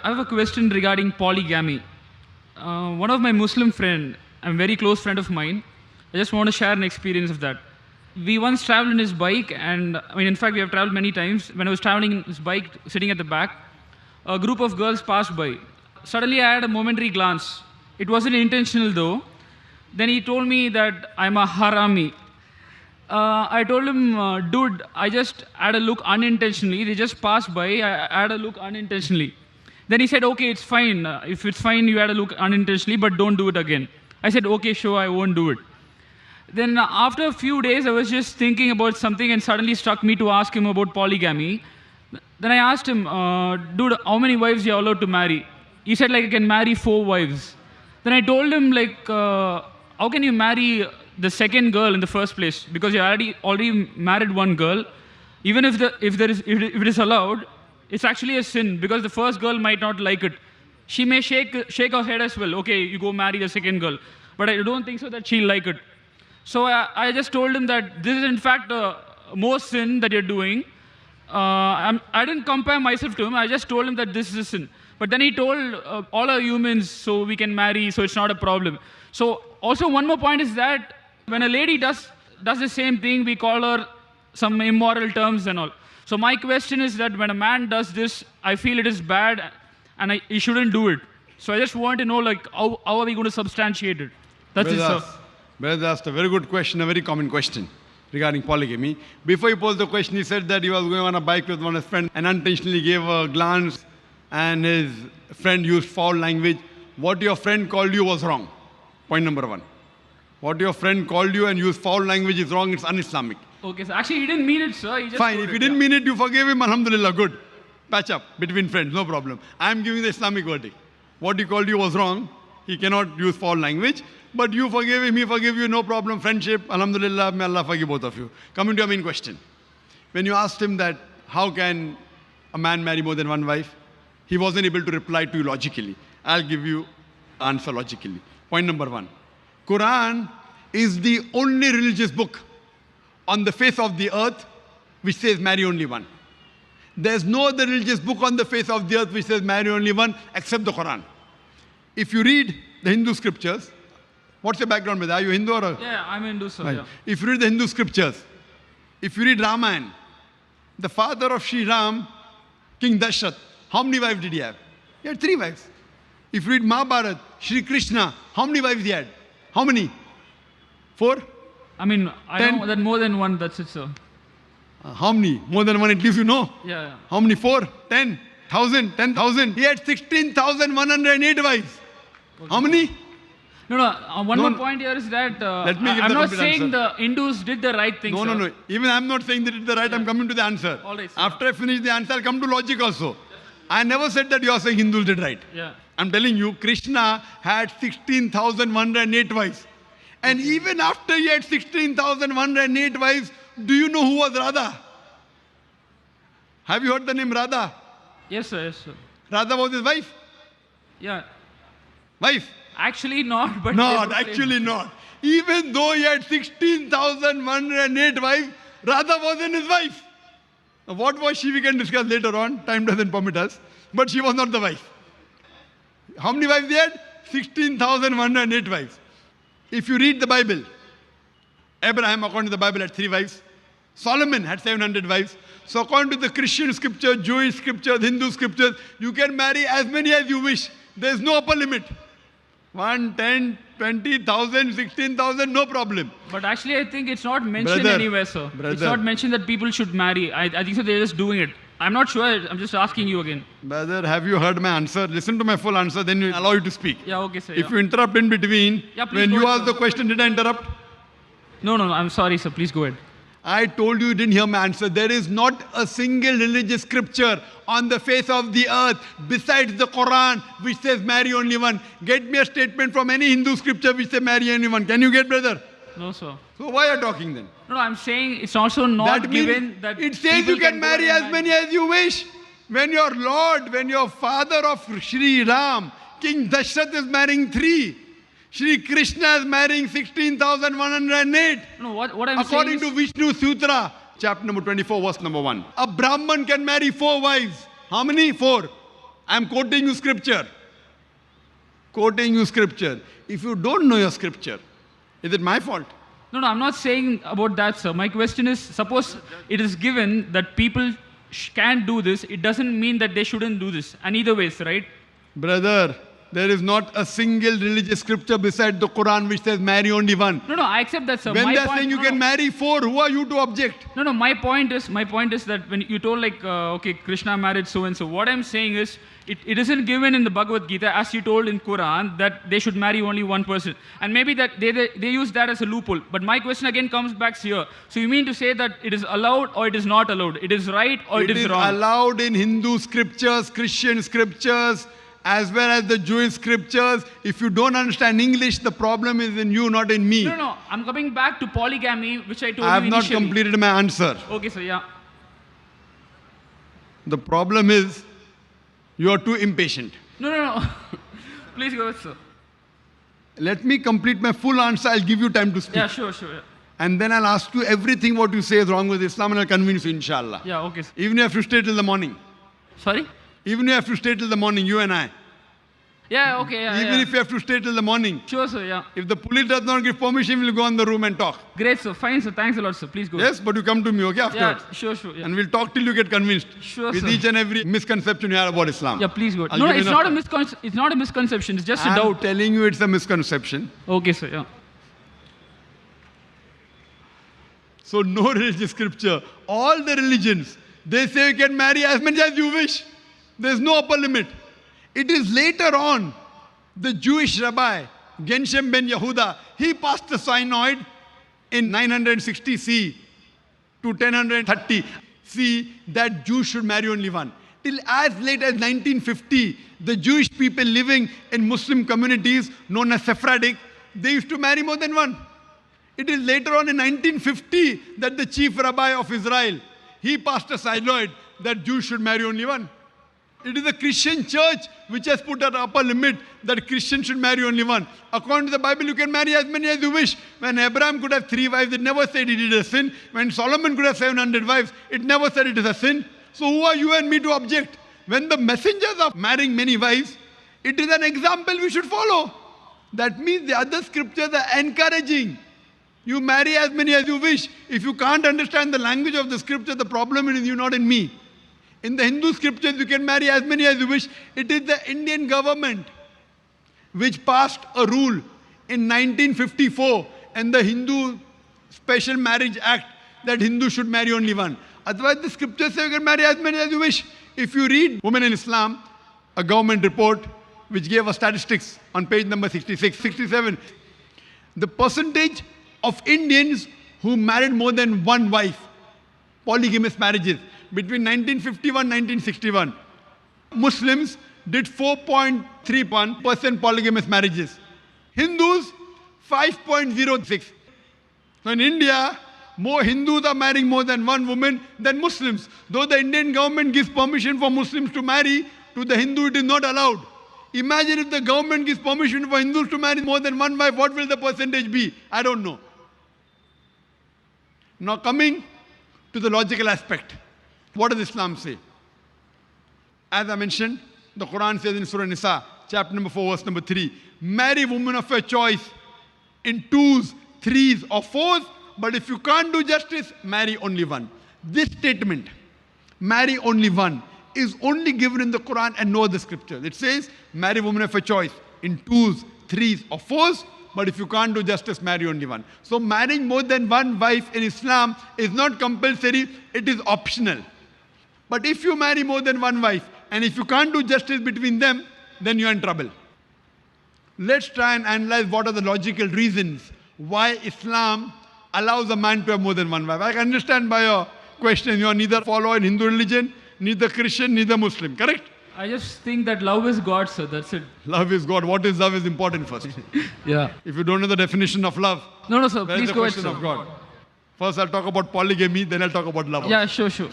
I have a question regarding polygamy. One of my Muslim friend, a very close friend of mine, I just want to share an experience of that. We once traveled in his bike, and I mean, in fact, we have traveled many times. When I was traveling in his bike, sitting at the back, a group of girls passed by. Suddenly, I had a momentary glance. It wasn't intentional though. Then he told me that I'm a harami. I told him, dude, I just had a look unintentionally. They just passed by. I had a look unintentionally. Then he said, okay, it's fine. If it's fine, you had a look unintentionally, but don't do it again. I said, okay, sure, I won't do it. Then after a few days, I was just thinking about something and suddenly struck me to ask him about polygamy. Then I asked him, dude, how many wives you are allowed to marry? He said, like, I can marry 4 wives. Then I told him, like, how can you marry the second girl in the first place? Because you already married one girl. Even if it is allowed, it's actually a sin because the first girl might not like it. She may shake her head as well. Okay, you go marry the second girl. But I don't think so that she'll like it. So I just told him that this is in fact more sin that you're doing. I didn't compare myself to him. I just told him that this is a sin. But then he told all are humans, so we can marry, so it's not a problem. So also one more point is that when a lady does the same thing, we call her some immoral terms and all. So my question is that when a man does this, I feel it is bad and he shouldn't do it. So I just want to know, like, how are we going to substantiate it? That's it, sir. Brother asked a very good question, a very common question regarding polygamy. Before he posed the question, he said that he was going on a bike with one of his friends and unintentionally gave a glance and his friend used foul language. What your friend called you was wrong. Point number 1. What your friend called you and used foul language is wrong, it's un-Islamic. Okay, so actually he didn't mean it, sir. He just fine, if he didn't mean it, you forgave him, alhamdulillah, good. Patch up between friends, no problem. I am giving the Islamic verdict. What he called you was wrong. He cannot use foul language. But you forgave him, he forgave you, no problem. Friendship, alhamdulillah, may Allah forgive both of you. Coming to your main question. When you asked him that, how can a man marry more than one wife? He wasn't able to reply to you logically. I'll give you answer logically. Point number 1. Quran is the only religious book on the face of the earth which says marry only one. There's no other religious book on the face of the earth which says marry only one except the Quran. If you read the Hindu scriptures, what's your background with? Are you Hindu or? Yeah, I'm Hindu, sir. Right. Yeah. If you read the Hindu scriptures, if you read Ramayana, the father of Sri Ram, King Dashrath, how many wives did he have? He had 3 wives. If you read Mahabharata, Sri Krishna, how many wives he had? How many? 4? I mean, I 10? know that more than one, that's it, sir. How many? More than one, at least you know. Yeah. How many? 4? 10? 1,000? 10,000? He had 16,108 wives. Okay. How many? No, one more point here is that I'm not saying the Hindus did the right thing, No. Even I'm not saying they did the right, I'm coming to the answer. All right, sir. After I finish the answer, I'll come to logic also. I never said that you are saying Hindus did right. Yeah. I'm telling you, Krishna had 16,108 wives. And even after he had 16,108 wives, do you know who was Radha? Have you heard the name Radha? Yes, sir. Radha was his wife? Yeah. Wife? Actually not, but... Not, actually not. Even though he had 16,108 wives, Radha wasn't his wife. Now, what was she, we can discuss later on. Time doesn't permit us. But she was not the wife. How many wives he had? 16,108 wives. If you read the Bible, Abraham, according to the Bible, had 3 wives. Solomon had 700 wives. So according to the Christian scripture, Jewish scriptures, Hindu scriptures, you can marry as many as you wish. There is no upper limit. 1, 10, 20,000, 16,000, no problem. But actually, I think it's not mentioned anywhere, sir. It's not mentioned that people should marry. I think so they're just doing it. I'm not sure. I'm just asking you again. Brother, have you heard my answer? Listen to my full answer, then you allow you to speak. Yeah, okay, sir. If you interrupt in between, when you ask the question, did I interrupt? No, I'm sorry, sir. Please go ahead. I told you didn't hear my answer. There is not a single religious scripture on the face of the earth besides the Quran which says marry only one. Get me a statement from any Hindu scripture which says marry only one. Can you get, brother? No, sir. So why are you talking then? No, I'm saying it's also not given that it says you can marry as many as you wish. When your Lord, when your father of Sri Ram, King Dashrath is marrying 3. Sri Krishna is marrying 16,108. No, what I'm According saying to Vishnu Sutra, chapter number 24, verse number 1. A Brahman can marry 4 wives. How many? 4. I'm quoting you scripture. Quoting you scripture. If you don't know your scripture, is it my fault? No, no, I'm not saying about that, sir. My question is, suppose it is given that people can do this, it doesn't mean that they shouldn't do this. And either ways, right? Brother, there is not a single religious scripture beside the Quran which says marry only one. No, no, I accept that, sir. When My they're point- saying you no, can no. marry four, who are you to object? No, no, my point is that when you told like, okay, Krishna married so and so, what I'm saying is, it isn't given in the Bhagavad Gita as you told in Quran that they should marry only one person. And maybe that they use that as a loophole. But my question again comes back here. So you mean to say that it is allowed or it is not allowed? It is right or it is wrong? Allowed in Hindu scriptures, Christian scriptures, as well as the Jewish scriptures. If you don't understand English, the problem is in you, not in me. No, no, I'm coming back to polygamy, which I told I have you not initially. completed my answer. Okay, sir, yeah. The problem is you are too impatient. No, no, no. Please go ahead, sir. Let me complete my full answer. I'll give you time to speak. Yeah, sure, sure. Yeah, And then I'll ask you everything what you say is wrong with Islam and I'll convince you, inshallah. yeah, okay, sir. Even if you have to stay till the morning. Sorry? Even if you have to stay till the morning, you and I. Yeah, okay, yeah, Even yeah. if you have to stay till the morning. Sure, sir, yeah. If the police does not give permission, we'll go in the room and talk. Great, sir. Fine, sir. Thanks a lot, sir. Please go. Yes, but you come to me, okay, Yeah, afterwards. sure, sure. Yeah, And we'll talk till you get convinced. Sure, with sir. each and every misconception you have about Islam. yeah, please go. I'll No, give you it's enough not, time. it's not a misconception. It's just a I'm doubt. telling you it's a misconception. Okay, sir, yeah. So no religious scripture. All the religions, they say you can marry as many as you wish. There's no upper limit. It is later on, the Jewish rabbi, Genshem ben Yehuda, he passed the synod in 960 C to 1030 C that Jews should marry only one. Till as late as 1950, the Jewish people living in Muslim communities known as Sephardic, they used to marry more than one. It is later on in 1950 that the chief rabbi of Israel, he passed a synod that Jews should marry only one. It is the Christian church which has put an upper limit that Christians should marry only one. According to the Bible, you can marry as many as you wish. When Abraham could have 3 wives, it never said he did a sin. When Solomon could have 700 wives, it never said it is a sin. So who are you and me to object? When the messengers are marrying many wives, it is an example we should follow. That means the other scriptures are encouraging. You marry as many as you wish. If you can't understand the language of the scripture, the problem is in you, not in me. In the Hindu scriptures, you can marry as many as you wish. It is the Indian government which passed a rule in 1954 and the Hindu Special Marriage Act that Hindus should marry only one. Otherwise, the scriptures say you can marry as many as you wish. If you read Women in Islam, a government report which gave us statistics on page number 66, 67, the percentage of Indians who married more than one wife, polygamous marriages, between 1951 1961, Muslims did 4.31% polygamous marriages. Hindus, 5.06. So in India, more Hindus are marrying more than one woman than Muslims. Though the Indian government gives permission for Muslims to marry, to the Hindu it is not allowed. Imagine if the government gives permission for Hindus to marry more than one wife, what will the percentage be? I don't know. Now coming to the logical aspect. What does Islam say? As I mentioned, the Quran says in Surah Nisa, chapter number 4, verse number 3, marry women of your choice in 2s, 3s or 4s, but if you can't do justice, marry only one. This statement, marry only one, is only given in the Quran and no other scripture. It says, marry women of your choice in 2s, 3s or 4s, but if you can't do justice, marry only one. So marrying more than one wife in Islam is not compulsory, it is optional. But if you marry more than one wife, and if you can't do justice between them, then you're in trouble. Let's try and analyze what are the logical reasons why Islam allows a man to have more than one wife. I can understand by your question, you are neither follower in Hindu religion, neither Christian, neither Muslim, correct? I just think that love is God, sir. That's it. Love is God. What is love is important first. Yeah. If you don't know the definition of love, No, no, sir. where is Please the go ahead, question sir. of God? First I'll talk about polygamy, then I'll talk about love. Yeah, sure, sure.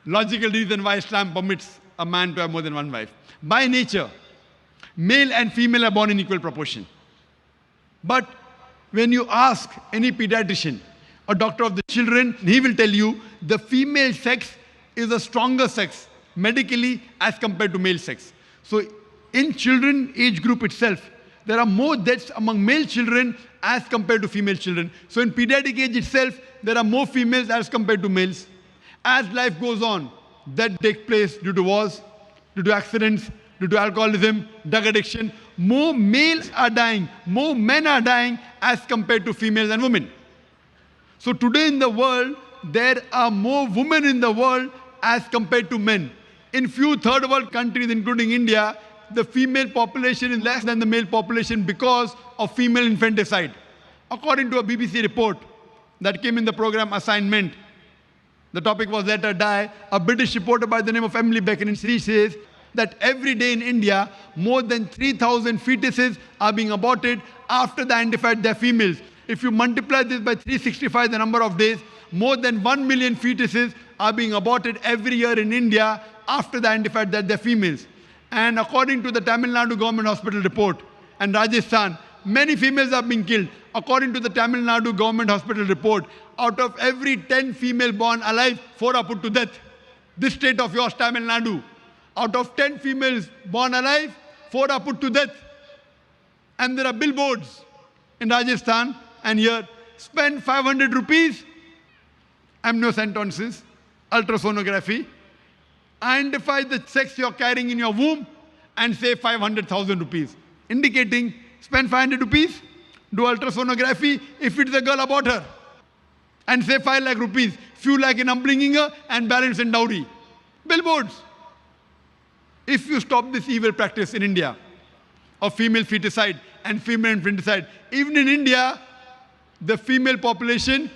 Logical reason why Islam permits a man to have more than one wife. By nature, male and female are born in equal proportion. But when you ask any pediatrician, a doctor of the children, he will tell you the female sex is a stronger sex medically as compared to male sex. So in children age group itself, there are more deaths among male children as compared to female children. So in pediatric age itself, there are more females as compared to males. As life goes on, that takes place due to wars, due to accidents, due to alcoholism, drug addiction. More males are dying, more men are dying as compared to females and women. So today in the world, there are more women in the world as compared to men. In few third world countries, including India, the female population is less than the male population because of female infanticide. According to a BBC report that came in the program Assignment, the topic was Let Her Die, a British reporter by the name of Emily Beckin, she says that every day in India, more than 3,000 fetuses are being aborted after they identified they're females. If you multiply this by 365, the number of days, more than 1 million fetuses are being aborted every year in India after they identified that they're females. And according to the Tamil Nadu government hospital report and Rajasthan, many females are being killed. According to the Tamil Nadu government hospital report, out of every 10 female born alive, 4 are put to death. This state of yours, Tamil Nadu, out of 10 females born alive, 4 are put to death. And there are billboards in Rajasthan and here, spend 500 rupees, amniocentesis, ultrasonography, identify the sex you're carrying in your womb and say 500,000 rupees. Indicating, spend 500 rupees, do ultrasonography, if it's a girl, abort her. And say 5 lakh rupees, few lakh in upbringing her and balance in dowry. Billboards. If you stop this evil practice in India of female feticide and female infanticide, even in India, the female population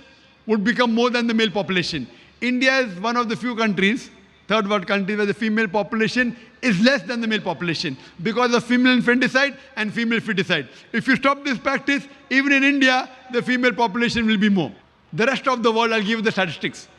would become more than the male population. India is one of the few countries, third world countries, where the female population is less than the male population because of female infanticide and female feticide. If you stop this practice, even in India, the female population will be more. The rest of the world, I'll give you the statistics.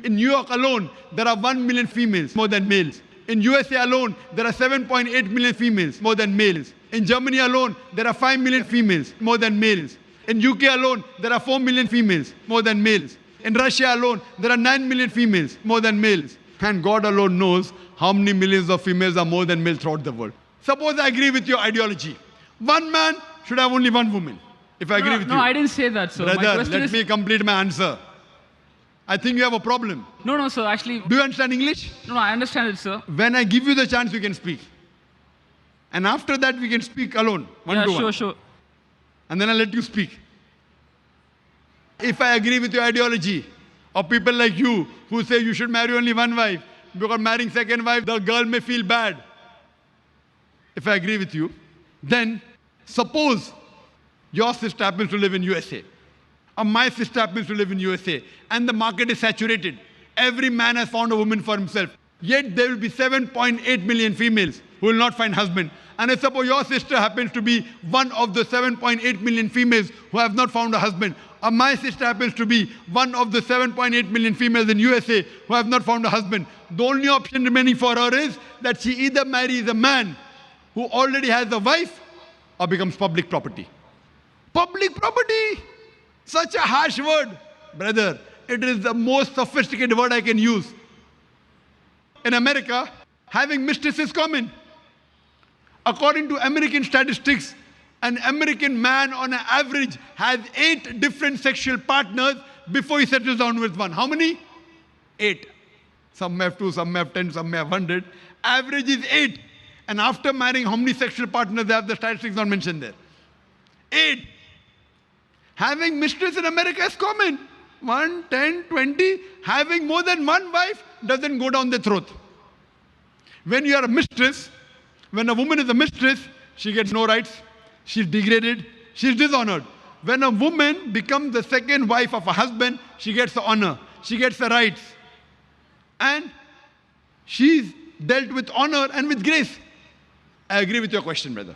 In New York alone, there are 1 million females more than males. In USA alone, there are 7.8 million females more than males. In Germany alone, there are 5 million females more than males. In UK alone, there are 4 million females more than males. In Russia alone, there are 9 million females more than males. And God alone knows how many millions of females are more than males throughout the world. Suppose I agree with your ideology. One man should have only one woman. If I agree with you. No, I didn't say that, sir. Brother, let me complete my answer. I think you have a problem. No, sir, actually... Do you understand English? No, I understand it, sir. When I give you the chance, you can speak. And after that, we can speak alone, one to one. Sure. And then I'll let you speak. If I agree with your ideology, or people like you who say you should marry only one wife, because marrying second wife, the girl may feel bad. If I agree with you, then suppose your sister happens to live in USA, or my sister happens to live in USA, and the market is saturated. Every man has found a woman for himself. Yet there will be 7.8 million females who will not find husband. And if suppose your sister happens to be one of the 7.8 million females who have not found a husband, or my sister happens to be one of the 7.8 million females in USA who have not found a husband, the only option remaining for her is that she either marries a man who already has a wife or becomes public property. Public property! Such a harsh word. Brother, it is the most sophisticated word I can use. In America, having mistress is common. According to American statistics, an American man on an average has 8 different sexual partners before he settles down with one. How many? 8. Some may have 2, some may have 10, some may have 100. Average is 8. And after marrying, how many sexual partners they have? The statistics not mentioned there. 8. Having mistress in America is common. 1, 10, 20. Having more than one wife doesn't go down the throat. When you are a mistress, when a woman is a mistress, she gets no rights. She's degraded. She's dishonored. When a woman becomes the second wife of a husband, she gets the honor. She gets the rights. And she's dealt with honor and with grace. I agree with your question, brother.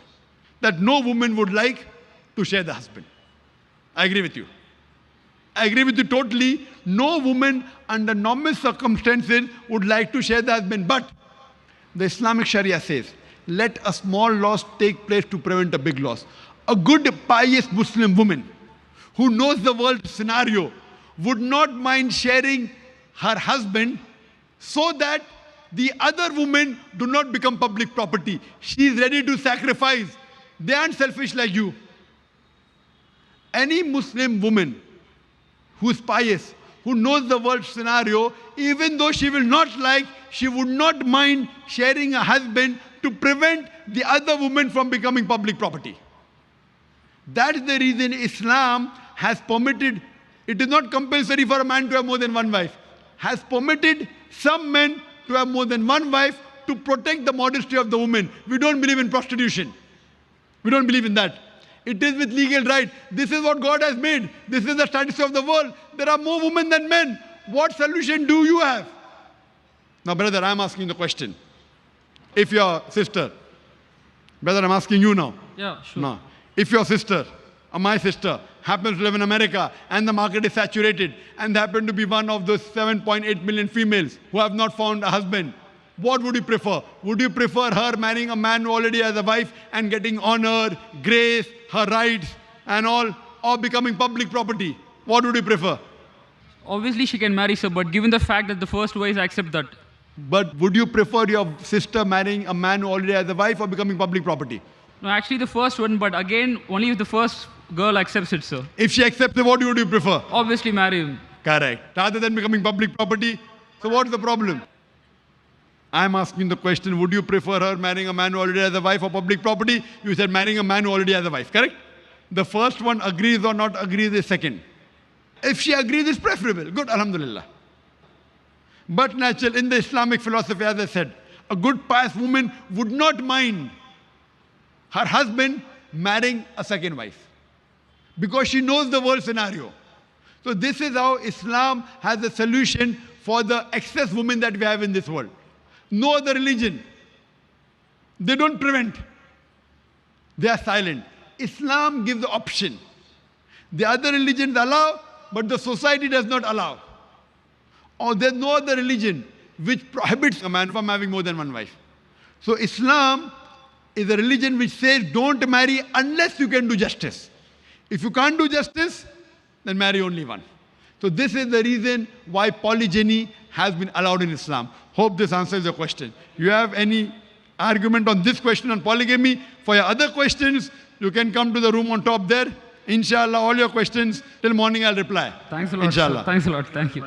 That no woman would like to share the husband. I agree with you. I agree with you totally. No woman under normal circumstances would like to share the husband. But the Islamic Sharia says, let a small loss take place to prevent a big loss. A good, pious Muslim woman who knows the world scenario, would not mind sharing her husband so that the other women do not become public property. She is ready to sacrifice. They aren't selfish like you. Any Muslim woman who is pious, who knows the world scenario, even though she will not like, she would not mind sharing a husband to prevent the other woman from becoming public property. That is the reason Islam has permitted, it is not compulsory for a man to have more than one wife, has permitted some men to have more than one wife to protect the modesty of the woman. We don't believe in prostitution. We don't believe in that. It is with legal right. This is what God has made. This is the status of the world. There are more women than men. What solution do you have? Now, brother, I'm asking the question. If your sister, brother, I'm asking you now. Yeah, sure. No. If your sister or my sister happens to live in America and the market is saturated and they happen to be one of those 7.8 million females who have not found a husband, what would you prefer? Would you prefer her marrying a man who already has a wife and getting honor, grace, her rights and all, or becoming public property? What would you prefer? Obviously, she can marry, sir, but given the fact that the first wife accept that. But would you prefer your sister marrying a man who already has a wife or becoming public property? No, actually the first one, but again, only if the first girl accepts it, sir. If she accepts it, what would you prefer? Obviously marry him. Correct. Rather than becoming public property. So what's the problem? I'm asking the question, would you prefer her marrying a man who already has a wife or public property? You said marrying a man who already has a wife, correct? The first one agrees or not agrees is second. If she agrees, it's preferable. Good, alhamdulillah. But natural, in the Islamic philosophy, as I said, a good pious woman would not mind her husband marrying a second wife because she knows the world scenario. So this is how Islam has a solution for the excess women that we have in this world. No other religion. They don't prevent. They are silent. Islam gives the option. The other religions allow, but the society does not allow. Or there's no other religion which prohibits a man from having more than one wife. So Islam is a religion which says don't marry unless you can do justice. If you can't do justice, then marry only one. So this is the reason why polygyny has been allowed in Islam. Hope this answers your question. You have any argument on this question on polygamy? For your other questions, you can come to the room on top there. Inshallah, all your questions till morning I'll reply. Thanks a lot, Inshallah. sir. Thanks a lot. Thank you.